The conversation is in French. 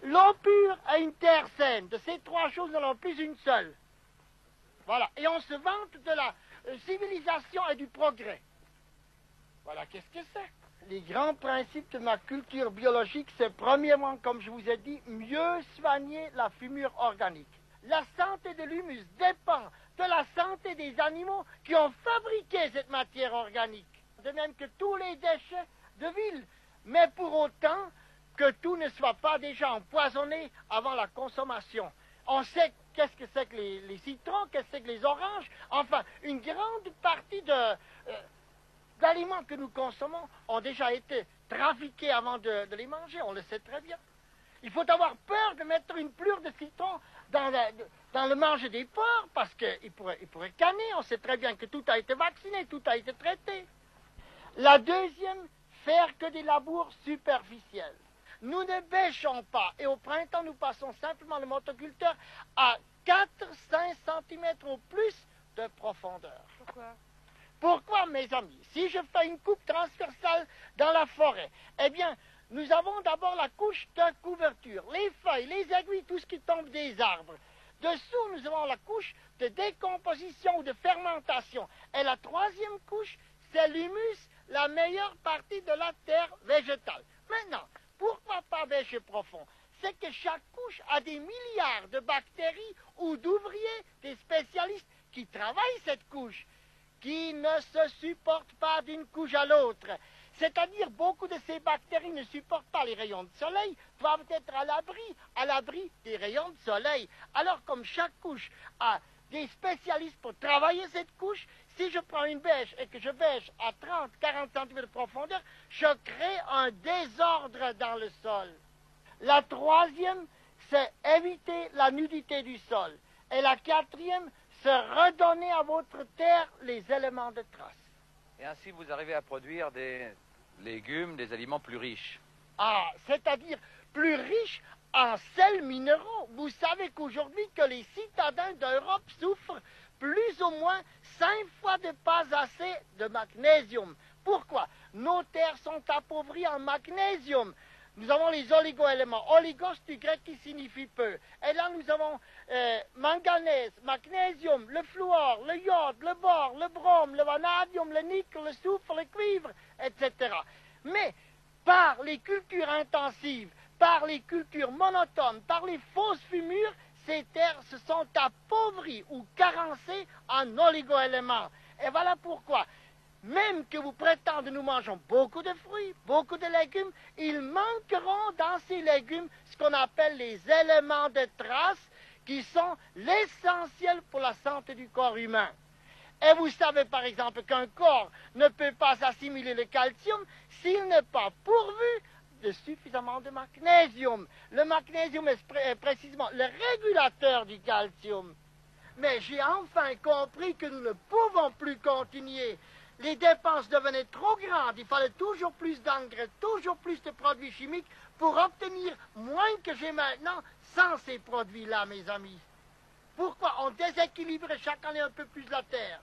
l'eau pure et une terre saine. De ces trois choses, nous n'en avons plus une seule. Voilà. Et on se vante de la civilisation et du progrès. Voilà, qu'est-ce que c'est? Les grands principes de ma culture biologique, c'est premièrement, comme je vous ai dit, mieux soigner la fumure organique. La santé de l'humus dépend de la santé des animaux qui ont fabriqué cette matière organique. De même que tous les déchets de ville. Mais pour autant que tout ne soit pas déjà empoisonné avant la consommation. On sait qu'est-ce que c'est que les citrons, qu'est-ce que c'est que les oranges. Enfin, une grande partie d'aliments que nous consommons ont déjà été trafiqués avant de les manger, on le sait très bien. Il faut avoir peur de mettre une plure de citron dans le manger des porcs, parce qu'il pourrait canner, on sait très bien que tout a été vacciné, tout a été traité. La deuxième, faire que des labours superficiels. Nous ne bêchons pas, et au printemps, nous passons simplement le motoculteur à 4-5 cm au plus de profondeur. Pourquoi? Pourquoi, mes amis? Si je fais une coupe transversale dans la forêt, eh bien, nous avons d'abord la couche de couverture, les feuilles, les aiguilles, tout ce qui tombe des arbres. Dessous, nous avons la couche de décomposition ou de fermentation. Et la troisième couche, c'est l'humus, la meilleure partie de la terre végétale. Maintenant, pourquoi pas bêcher profond? C'est que chaque couche a des milliards de bactéries ou d'ouvriers, des spécialistes qui travaillent cette couche, qui ne se supportent pas d'une couche à l'autre. C'est-à-dire, beaucoup de ces bactéries ne supportent pas les rayons de soleil, doivent être à l'abri des rayons de soleil. Alors, comme chaque couche a des spécialistes pour travailler cette couche, si je prends une bêche et que je bêche à 30-40 cm de profondeur, je crée un désordre dans le sol. La troisième, c'est éviter la nudité du sol. Et la quatrième, c'est redonner à votre terre les éléments de trace. Et ainsi, vous arrivez à produire des légumes, des aliments plus riches. Ah, c'est-à-dire plus riches en sels minéraux. Vous savez qu'aujourd'hui, que les citadins d'Europe souffrent plus ou moins 5 fois de pas assez de magnésium. Pourquoi? Nos terres sont appauvries en magnésium. Nous avons les oligo-éléments. Oligos du grec qui signifie peu. Et là, nous avons manganèse, magnésium, le fluor, le iode, le bore, le brome, le vanadium, le nickel, le soufre, le cuivre, etc. Mais par les cultures intensives, par les cultures monotones, par les fausses fumures, ces terres se sont appauvries ou carencées en oligo-éléments. Et voilà pourquoi, même que vous prétendez nous mangeons beaucoup de fruits, beaucoup de légumes, ils manqueront dans ces légumes ce qu'on appelle les éléments de trace qui sont l'essentiel pour la santé du corps humain. Et vous savez par exemple qu'un corps ne peut pas assimiler le calcium s'il n'est pas pourvu de suffisamment de magnésium. Le magnésium est précisément le régulateur du calcium. Mais j'ai enfin compris que nous ne pouvons plus continuer. Les dépenses devenaient trop grandes. Il fallait toujours plus d'engrais, toujours plus de produits chimiques pour obtenir moins que j'ai maintenant sans ces produits-là, mes amis. Pourquoi on déséquilibre chaque année un peu plus la terre?